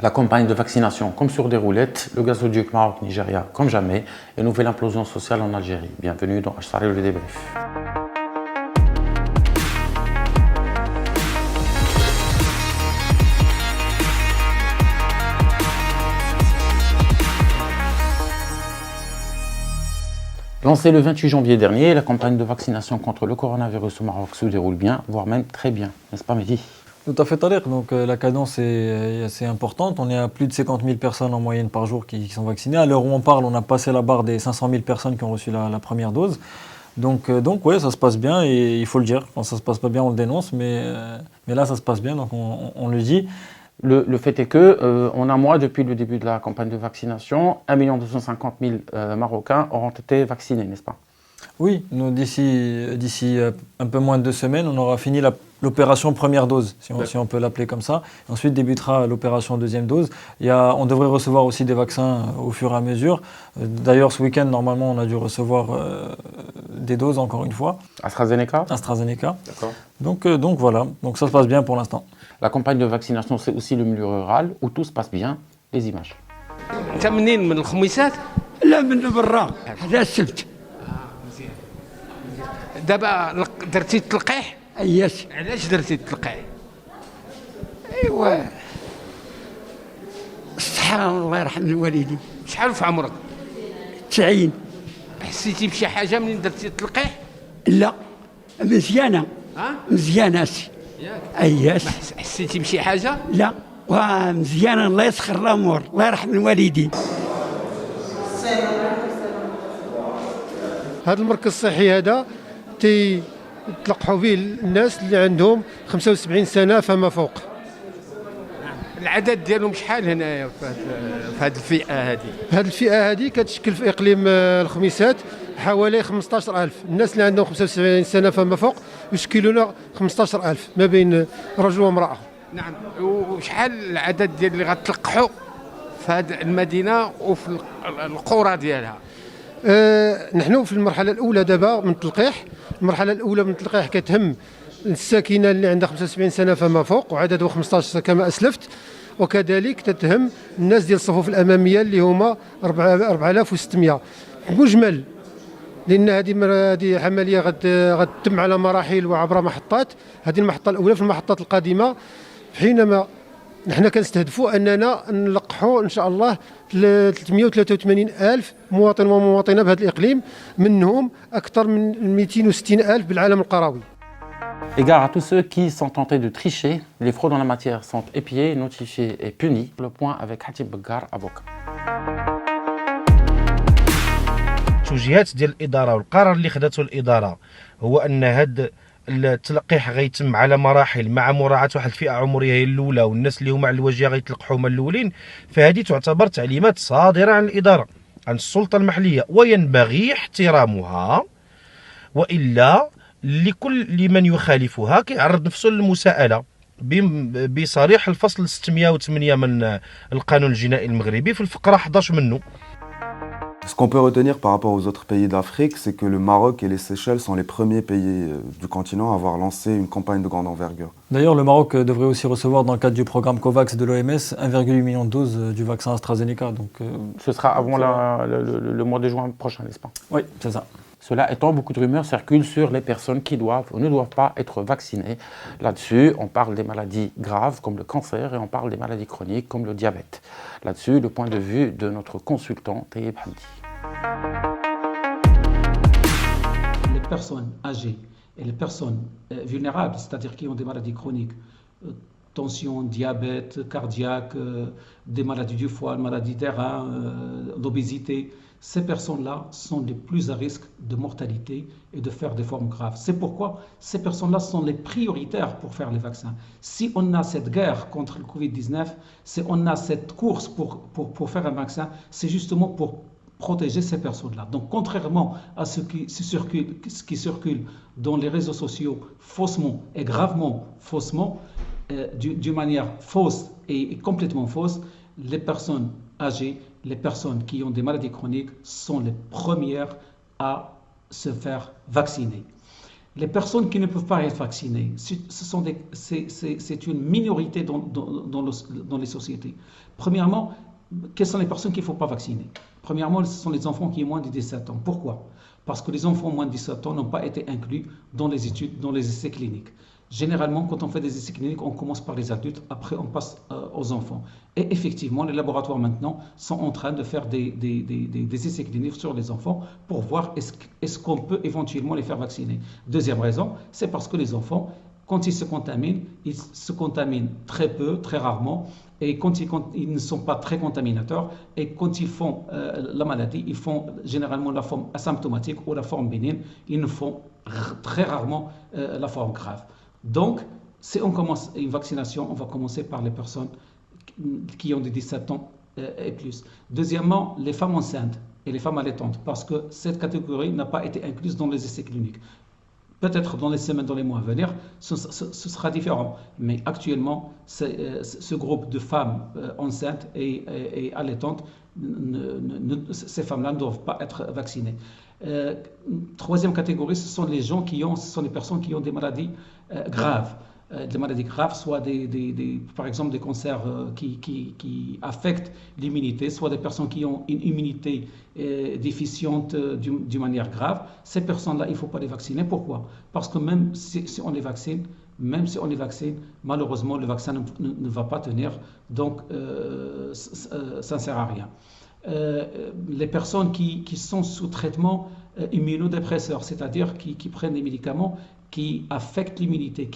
La campagne de vaccination comme sur des roulettes, le gazoduc Maroc-Nigeria comme jamais et nouvelle implosion sociale en Algérie. Bienvenue dans H-Sahri le débrief. Lancée le 28 janvier dernier, la campagne de vaccination contre le coronavirus au Maroc se déroule bien, voire même très bien. N'est-ce pas, Mehdi? Tout à fait, Tariq. Donc la cadence est assez importante. On est à plus de 50 000 personnes en moyenne par jour qui sont vaccinées. À l'heure où on parle, on a passé la barre des 500 000 personnes qui ont reçu la première dose. Donc ouais, ça se passe bien et il faut le dire. Quand ça se passe pas bien, on le dénonce, mais là, ça se passe bien, donc on le dit. Le fait est que, en un mois depuis le début de la campagne de vaccination, 1 250 000 Marocains auront été vaccinés, n'est-ce pas? Oui, nous, d'ici un peu moins de 2 semaines, on aura fini l'opération première dose, si on peut l'appeler comme ça. Ensuite débutera l'opération deuxième dose. On devrait recevoir aussi des vaccins au fur et à mesure. D'ailleurs, ce week-end, normalement, on a dû recevoir des doses, encore une fois. AstraZeneca? AstraZeneca. D'accord. Donc voilà, donc ça se passe bien pour l'instant. La campagne de vaccination, c'est aussi le milieu rural, où tout se passe bien. Les images. انت منين من الخميسات؟ لا من برا هذا السبت. دابا درتي التلقيح؟ اياش علاش درتي التلقيح؟ ايوا الصحة الله يرحم الوالدين. شحال في عمرك؟ 90. حسيتي بشي حاجه منين درتي التلقيح؟ لا مزيانة ها؟ مزيانة ياك اياش حسيتي بشي حاجه؟ لا ومزيانة الله يسخر الامور الله يرحم الوالدين. هذا المركز الصحي هذا تلقحوا فيه الناس اللي عندهم 75 سنة فما فوق. العدد ديالهم شحال هنايا في هذه الفئه هذه؟ هذه الفئة هذه كتشكل في إقليم الخميسات حوالي 15,000. الناس اللي عندهم 75 سنة فما فوق يشكلون 15,000 ما بين رجل وامرأة. نعم. وشحال العدد ديال اللي غتلقحوا في هذه المدينه وفي القرى ديالها؟ نحن في المرحلة الأولى دابا من التلقيح. المرحلة الأولى من التلقيح كتهم الساكنة اللي عندها 75 سنة فما فوق وعدده 15 كما أسلفت، وكذلك تتهم الناس ديال الصفوف الأمامية اللي هما 4600 مجمل، لأن هذه عملية غتتم على مراحل وعبر محطات. هذه المحطة الأولى. في المحطات القادمة حينما نحن كنستهدفوا أننا نلقحوا إن شاء الله 383 ألف مواطن ومواطنة بهذا الإقليم، منهم أكثر من 260 ألف بالعالم القروي. Égard à tous ceux qui sont tentés de tricher, les fraudes en la matière sont épiées, notifiées et punies. Le point avec Hatib Beggar, avocat. التوجيهات ديال الاداره والقرار اللي خدته الاداره هو ان هذا التلقيح غيتم على مراحل مع مراعاه واحد الفئه عمريه هي الاولى، والناس اللي هما على الواجهه غيتلقحوا هما الاولين. فهذه تعتبر تعليمات صادره عن الاداره، عن السلطه المحليه، وينبغي احترامها، والا لمن يخالفها كيعرض نفسه للمساءله بصريح الفصل 608 من القانون الجنائي المغربي في الفقره 11 منه. Ce qu'on peut retenir par rapport aux autres pays d'Afrique, c'est que le Maroc et les Seychelles sont les premiers pays du continent à avoir lancé une campagne de grande envergure. D'ailleurs, le Maroc devrait aussi recevoir, dans le cadre du programme COVAX de l'OMS, 1,8 million de doses du vaccin AstraZeneca. Donc, Ce sera avant le mois de juin prochain, n'est-ce pas? oui, c'est ça. Cela étant, beaucoup de rumeurs circulent sur les personnes qui doivent ou ne doivent pas être vaccinées. Là-dessus, on parle des maladies graves comme le cancer et on parle des maladies chroniques comme le diabète. Là-dessus, le point de vue de notre consultant, Taïeb Hamdi. Les personnes âgées et les personnes vulnérables, c'est-à-dire qui ont des maladies chroniques, tension, diabète, cardiaque, des maladies du foie, maladies des reins, l'obésité, ces personnes-là sont les plus à risque de mortalité et de faire des formes graves. C'est pourquoi ces personnes-là sont les prioritaires pour faire les vaccins. Si on a cette guerre contre le Covid-19, si on a cette course pour faire un vaccin, c'est justement pour protéger ces personnes-là. Donc, contrairement à ce qui circule dans les réseaux sociaux faussement et gravement faussement, d'une manière fausse et complètement fausse, les personnes âgées, les personnes qui ont des maladies chroniques sont les premières à se faire vacciner. Les personnes qui ne peuvent pas être vaccinées, c'est une minorité dans les sociétés. Premièrement, quelles sont les personnes qu'il ne faut pas vacciner? Premièrement, ce sont les enfants qui ont moins de 17 ans. Pourquoi? Parce que les enfants moins de 17 ans n'ont pas été inclus dans les études, dans les essais cliniques. Généralement, quand on fait des essais cliniques, on commence par les adultes, après on passe aux enfants. Et effectivement, les laboratoires maintenant sont en train de faire des essais cliniques sur les enfants pour voir est-ce qu'on peut éventuellement les faire vacciner. Deuxième raison, c'est parce que les enfants, quand ils se contaminent très peu, très rarement, et quand ils ne sont pas très contaminateurs, et quand ils font la maladie, ils font généralement la forme asymptomatique ou la forme bénigne, ils ne font très rarement la forme grave. Donc, si on commence une vaccination, on va commencer par les personnes qui ont de 17 ans et plus. Deuxièmement, les femmes enceintes et les femmes allaitantes, parce que cette catégorie n'a pas été incluse dans les essais cliniques. Peut-être dans les semaines, dans les mois à venir, ce sera différent. Mais actuellement, ce groupe de femmes enceintes et allaitantes, ces femmes-là ne doivent pas être vaccinées. Troisième catégorie, ce sont les personnes qui ont des maladies graves. Des maladies graves, soit par exemple des cancers qui affectent l'immunité, soit des personnes qui ont une immunité déficiente d'une manière grave. Ces personnes-là, il ne faut pas les vacciner. Pourquoi? Parce que même si on les vaccine, malheureusement, le vaccin ne va pas tenir, donc ça ne sert à rien. Les personnes qui sont sous traitement immunodépresseur, c'est-à-dire qui prennent des médicaments qui affectent l'immunité,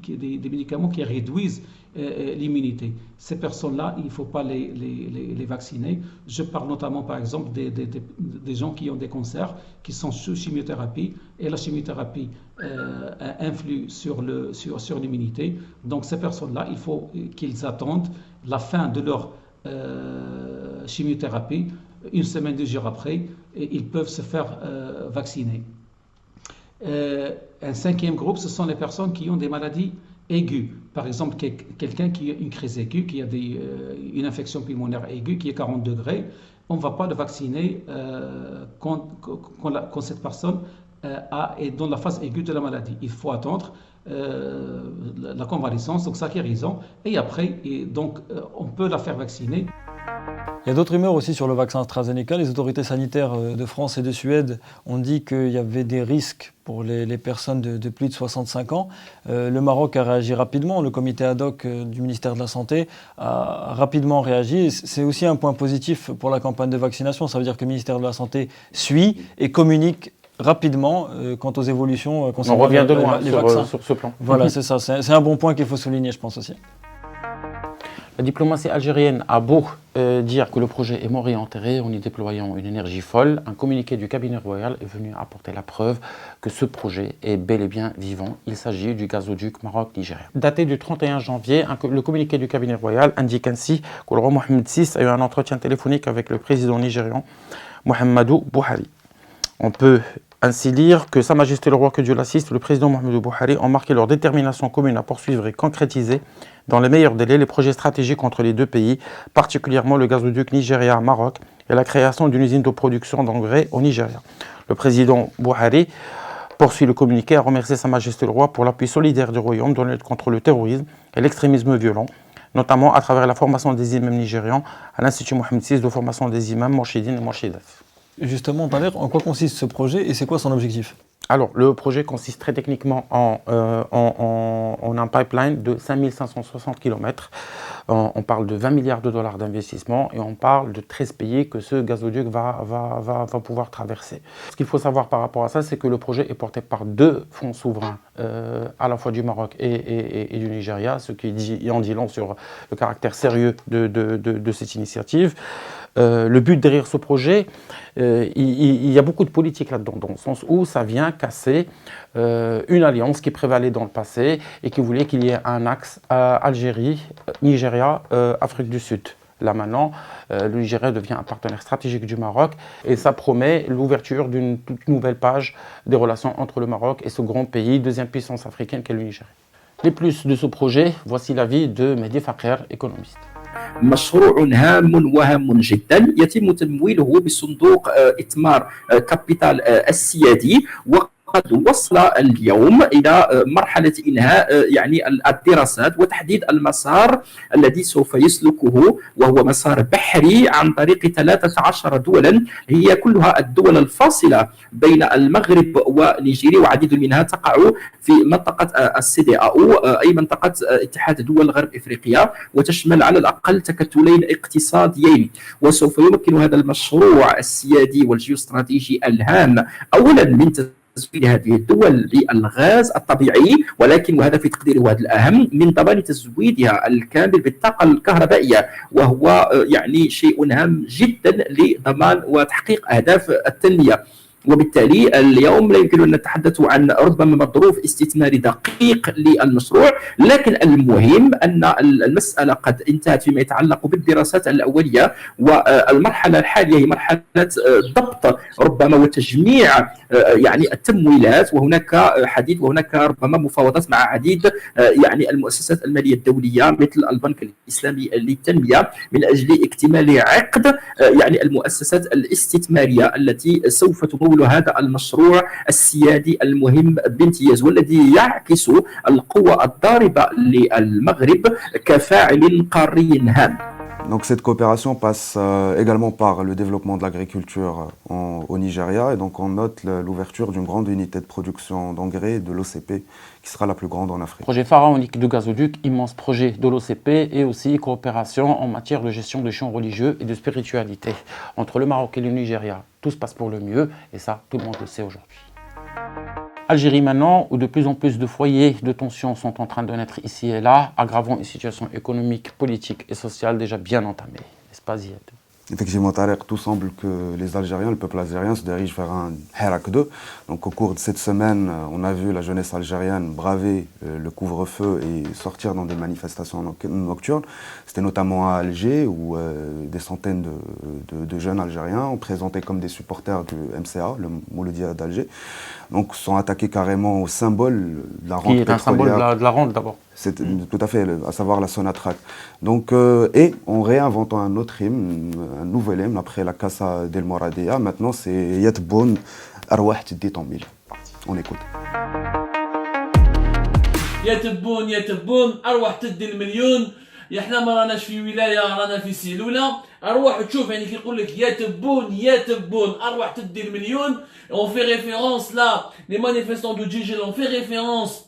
des médicaments qui réduisent l'immunité. Ces personnes-là, il ne faut pas les vacciner. Je parle notamment, par exemple, des gens qui ont des cancers, qui sont sous chimiothérapie, et la chimiothérapie influe sur l'immunité. Donc ces personnes-là, il faut qu'ils attendent la fin de leur chimiothérapie, une semaine, 2 jours après, et ils peuvent se faire vacciner. Un cinquième groupe, ce sont les personnes qui ont des maladies aiguës. Par exemple, quelqu'un qui a une crise aiguë, qui a une infection pulmonaire aiguë, qui est 40 degrés, on ne va pas le vacciner quand cette personne est dans la phase aiguë de la maladie. Il faut attendre la convalescence, donc sa guérison, et après, on peut la faire vacciner. Il y a d'autres rumeurs aussi sur le vaccin AstraZeneca. Les autorités sanitaires de France et de Suède ont dit qu'il y avait des risques pour les personnes de plus de 65 ans. Le Maroc a réagi rapidement. Le comité ad hoc du ministère de la Santé a rapidement réagi. C'est aussi un point positif pour la campagne de vaccination. Ça veut dire que le ministère de la Santé suit et communique rapidement quant aux évolutions concernant les vaccins. Sur ce plan. Voilà, c'est ça. C'est un bon point qu'il faut souligner, je pense aussi. La diplomatie algérienne a beau dire que le projet est mort et enterré en y déployant une énergie folle, un communiqué du cabinet royal est venu apporter la preuve que ce projet est bel et bien vivant. Il s'agit du gazoduc Maroc-Nigéria. Daté du 31 janvier, le communiqué du cabinet royal indique ainsi que le roi Mohamed VI a eu un entretien téléphonique avec le président nigérian Muhammadu Buhari. On peut ainsi lire que Sa Majesté le Roi, que Dieu l'assiste, le président Muhammadu Buhari ont marqué leur détermination commune à poursuivre et concrétiser dans les meilleurs délais les projets stratégiques entre les deux pays, particulièrement le gazoduc Nigeria-Maroc et la création d'une usine de production d'engrais au Nigeria. Le président Buhari poursuit le communiqué à remercier Sa Majesté le Roi pour l'appui solidaire du Royaume dans la lutte contre le terrorisme et l'extrémisme violent, notamment à travers la formation des imams nigérians à l'Institut Mohamed VI de formation des imams Mourchidines et Mourchidat. Justement, en quoi consiste ce projet et c'est quoi son objectif? Alors, le projet consiste très techniquement en un pipeline de 5560 km. On parle de 20 milliards de dollars d'investissement et on parle de 13 pays que ce gazoduc va pouvoir traverser. Ce qu'il faut savoir par rapport à ça, c'est que le projet est porté par 2 fonds souverains, à la fois du Maroc et du Nigeria, ce qui en dit long sur le caractère sérieux de cette initiative. Le but derrière ce projet, il y a beaucoup de politique là-dedans, dans le sens où ça vient casser une alliance qui prévalait dans le passé et qui voulait qu'il y ait un axe Algérie, Nigeria, Afrique du Sud. Là maintenant, le Nigeria devient un partenaire stratégique du Maroc et ça promet l'ouverture d'une toute nouvelle page des relations entre le Maroc et ce grand pays, deuxième puissance africaine qu'est le Nigeria. Les plus de ce projet, voici l'avis de Mehdi Fakher, économiste. مشروع هام وهام جدا يتم تمويله بصندوق إثمار كابيتال السيادي قد وصل اليوم إلى مرحلة إنهاء يعني الدراسات وتحديد المسار الذي سوف يسلكه، وهو مسار بحري عن طريق 13 دولا هي كلها الدول الفاصلة بين المغرب ونيجيريا، وعديد منها تقع في منطقة الCEDEAO أي منطقة اتحاد دول غرب إفريقيا، وتشمل على الأقل تكتلين اقتصاديين. وسوف يمكن هذا المشروع السيادي والجيوستراتيجي الهام أولا من تزويد هذه الدول بالغاز الطبيعي، ولكن وهذا في تقديري وهذا الأهم من ضمان تزويدها الكامل بالطاقة الكهربائية، وهو يعني شيء هام جدا لضمان وتحقيق أهداف التنمية. وبالتالي اليوم لا يمكن أن نتحدث عن ربما ظروف استثماري دقيق للمشروع، لكن المهم أن المسألة قد انتهت فيما يتعلق بالدراسات الأولية، والمرحلة الحالية هي مرحلة ضبط ربما وتجميع يعني التمويلات، وهناك حديث وهناك ربما مفاوضات مع عديد يعني المؤسسات المالية الدولية مثل البنك الإسلامي للتنمية من أجل اكتمال عقد يعني المؤسسات الاستثمارية التي سوف تمول هذا المشروع السيادي المهم بامتياز، والذي يعكس القوة الضاربة للمغرب كفاعل قاري هام. Donc cette coopération passe également par le développement de l'agriculture au Nigeria, et donc on note l'ouverture d'une grande unité de production d'engrais de l'OCP qui sera la plus grande en Afrique. Projet pharaonique du gazoduc, immense projet de l'OCP et aussi coopération en matière de gestion des champs religieux et de spiritualité entre le Maroc et le Nigeria. Tout se passe pour le mieux et ça, tout le monde le sait aujourd'hui. Algérie maintenant, où de plus en plus de foyers de tension sont en train de naître ici et là, aggravant une situation économique, politique et sociale déjà bien entamée. N'est-ce pas, Ziad? Effectivement, Tarek, tout semble que les Algériens, le peuple algérien se dirige vers un Hirak 2. Donc au cours de cette semaine, on a vu la jeunesse algérienne braver le couvre-feu et sortir dans des manifestations nocturnes. C'était notamment à Alger où des centaines de jeunes Algériens ont présenté comme des supporters du MCA, le Mouloudia d'Alger. Donc sont attaqués carrément au symbole de la rente pétrolière. Qui est un symbole de la rente d'abord. C'est tout à fait, à savoir la Sonatrach. Donc, et en réinventant un autre hymne, un nouvel hymne, après la Casa del Moradia, maintenant c'est Yatboun Arwah Tiddi Tambil. On écoute. يتبون أرواح تدي المليون. احنا ما راناش في ولاية، رانا في سيلولة. أرواح تشوف يعني كي يقول لك يتبون أرواح تدي المليون. On fait référence là, les manifestants de Djigel ont fait référence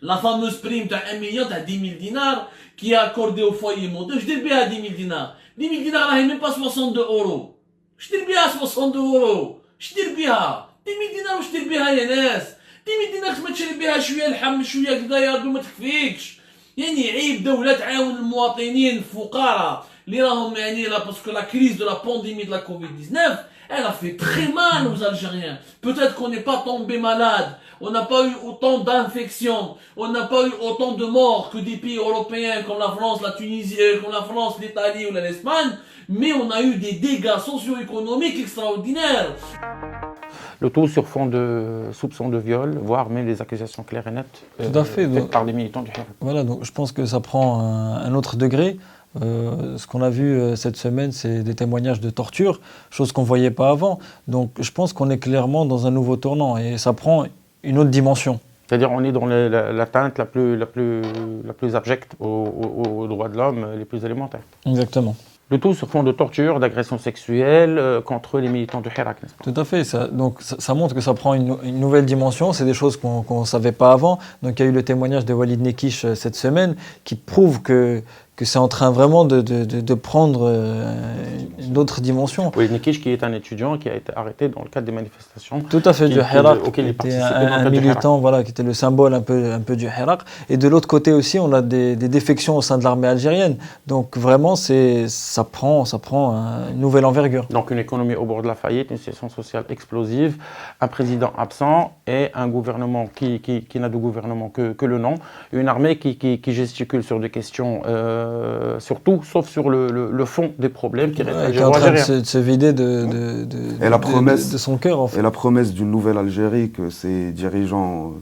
la fameuse prime de 1 million, de 10 000 dinars, qui est accordée au foyer modèle. Je dis bien 10 000 dinars. 10 000 dinars, là, même pas 62 euros. Je dis bien 62 euros. Je dis bien 10 000 dinars, je dis bien يا ناس. 10 000 dinars ما تشري بها شوية لحم شوية كذا يا ما تكفيكش. يعني عيب دولة تعاون المواطنين الفقراء اللي راهم يعني لا باسكو لا كريز دو لا بانديمي de la Covid-19 elle a fait très mal aux Algériens. Peut-être qu'on n'est pas tombé malade, on n'a pas eu autant d'infections, on n'a pas eu autant de morts que des pays européens comme la France, la Tunisie, comme la France, l'Italie ou l'Espagne, mais on a eu des dégâts socio-économiques extraordinaires. Le tout sur fond de soupçons de viol, voire même des accusations claires et nettes faites par les militants du Hirak. Voilà, donc je pense que ça prend un autre degré. Ce qu'on a vu cette semaine, c'est des témoignages de torture, chose qu'on ne voyait pas avant. Donc je pense qu'on est clairement dans un nouveau tournant et ça prend une autre dimension. C'est-à-dire on est dans l'atteinte la plus abjecte aux droits de l'homme, les plus élémentaires. Exactement. Le tout sur fond de torture, d'agression sexuelle contre les militants du Hirak, n'est-ce pas? Tout à fait. Ça montre que ça prend une nouvelle dimension. C'est des choses qu'on ne savait pas avant. Donc il y a eu le témoignage de Walid Nekish cette semaine qui prouve que c'est en train vraiment de prendre une autre dimension. Oui, Nekish qui est un étudiant qui a été arrêté dans le cadre des manifestations. Tout à fait, du Hirak, auquel il était un militant voilà, qui était le symbole un peu du Hirak. Et de l'autre côté aussi, on a des défections au sein de l'armée algérienne. Donc vraiment, ça prend une nouvelle envergure. Donc une économie au bord de la faillite, une situation sociale explosive, un président absent et un gouvernement qui n'a de gouvernement que le nom, une armée qui gesticule sur des questions surtout, sauf sur le fond des problèmes qui restent est en train de se vider de son cœur. En fait. Et la promesse d'une nouvelle Algérie que ces dirigeants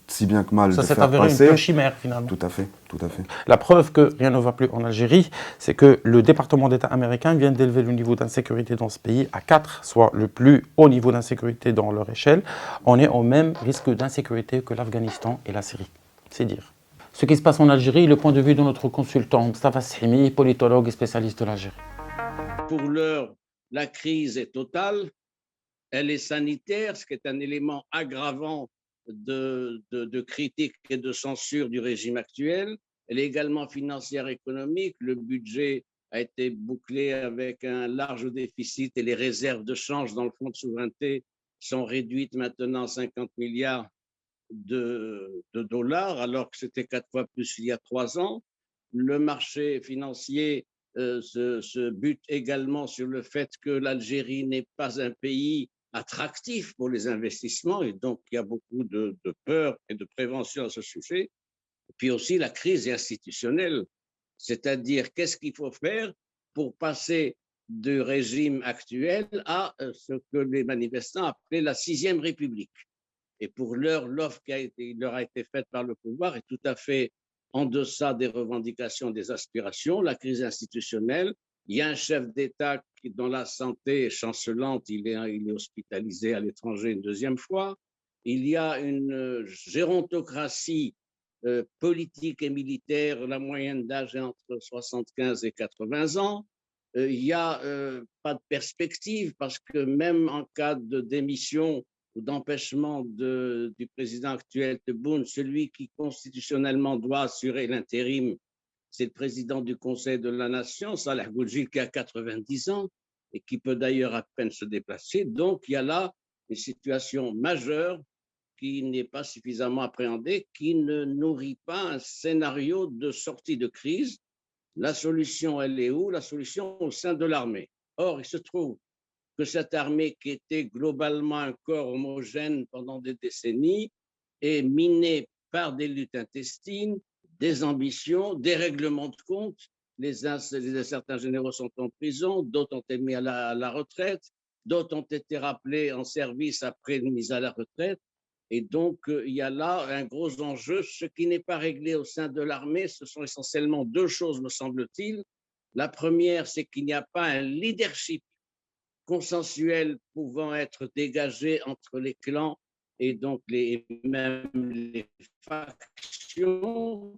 si bien que mal Ça de s'est faire avéré passer. une pure chimère finalement. Tout à fait, tout à fait. La preuve que rien ne va plus en Algérie, c'est que le département d'État américain vient d'élever le niveau d'insécurité dans ce pays à 4, soit le plus haut niveau d'insécurité dans leur échelle. On est au même risque d'insécurité que l'Afghanistan et la Syrie. C'est dire. Ce qui se passe en Algérie, le point de vue de notre consultant Mustafa Sahimi, politologue et spécialiste de l'Algérie. Pour l'heure, la crise est totale. Elle est sanitaire, ce qui est un élément aggravant de critique et de censure du régime actuel. Elle est également financière et économique. Le budget a été bouclé avec un large déficit et les réserves de change dans le fonds de souveraineté sont réduites maintenant à 50 milliards de dollars, alors que c'était 4 fois plus il y a 3 ans. Le marché financier se bute également sur le fait que l'Algérie n'est pas un pays attractif pour les investissements et donc il y a beaucoup de peur et de prévention à ce sujet. Et puis aussi la crise institutionnelle, c'est-à-dire qu'est-ce qu'il faut faire pour passer du régime actuel à ce que les manifestants appelaient la 6e République. Et pour l'heure, l'offre qui leur a été faite par le pouvoir est tout à fait en deçà des revendications, des aspirations. La crise institutionnelle, il y a un chef d'État dont la santé est chancelante, il est hospitalisé à l'étranger une 2e fois. Il y a une gérontocratie politique et militaire, la moyenne d'âge est entre 75 et 80 ans. Il n'y a pas de perspective parce que même en cas de démission ou d'empêchement du président actuel Tebboune, celui qui constitutionnellement doit assurer l'intérim, c'est le président du Conseil de la Nation, Saleh Boudjil, qui a 90 ans et qui peut d'ailleurs à peine se déplacer. Donc il y a là une situation majeure qui n'est pas suffisamment appréhendée, qui ne nourrit pas un scénario de sortie de crise. La solution, elle est où? La solution au sein de l'armée. Or, il se trouve que cette armée qui était globalement un corps homogène pendant des décennies est minée par des luttes intestines, des ambitions, des règlements de compte. Certains généraux sont en prison, d'autres ont été mis à la retraite, d'autres ont été rappelés en service après une mise à la retraite. Et donc, il y a là un gros enjeu. Ce qui n'est pas réglé au sein de l'armée, ce sont essentiellement 2 choses, me semble-t-il. La première, c'est qu'il n'y a pas un leadership consensuel pouvant être dégagé entre les clans et donc même les factions.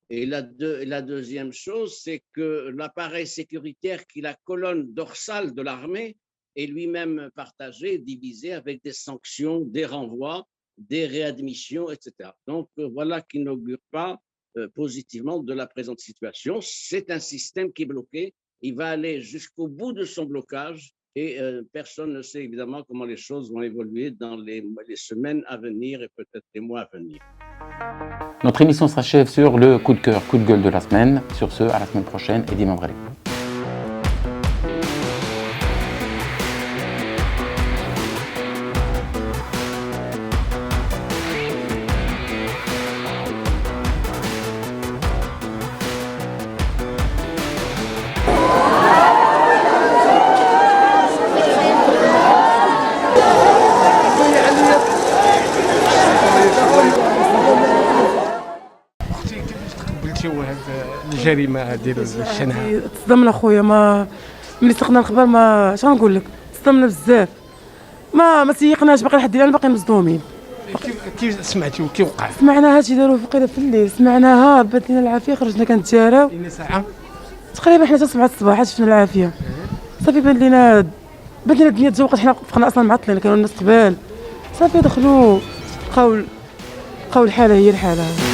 Et la 2e chose, c'est que l'appareil sécuritaire qui est la colonne dorsale de l'armée est lui-même partagé, divisé avec des sanctions, des renvois, des réadmissions, etc. Donc voilà qui n'augure pas positivement de la présente situation. C'est un système qui est bloqué. Il va aller jusqu'au bout de son blocage. Et personne ne sait évidemment comment les choses vont évoluer dans les semaines à venir et peut-être les mois à venir. Notre émission s'achève sur le coup de cœur, coup de gueule de la semaine. Sur ce, à la semaine prochaine et Dimam Ghalib. الجريمه ديال الشنعه تصدمنا خويا ما ملي سقنا الخبر ما شنو نقول لك تصدمنا بزاف ما سيقناش باقي لحد الان باقي مصدومين كيف سمعتي وكي وقع سمعناها هادشي داروه فقيره في الليل سمعناها بات لنا العافيه خرجنا كنتجاراو ساعه تقريبا حنا حتى 7 الصباح شفنا العافيه صافي بان لنا الدنيا تزوقت حنا بقينا اصلا معطلين كانوا الناس قبال صافي دخلوا لقاو الحاله هي الحاله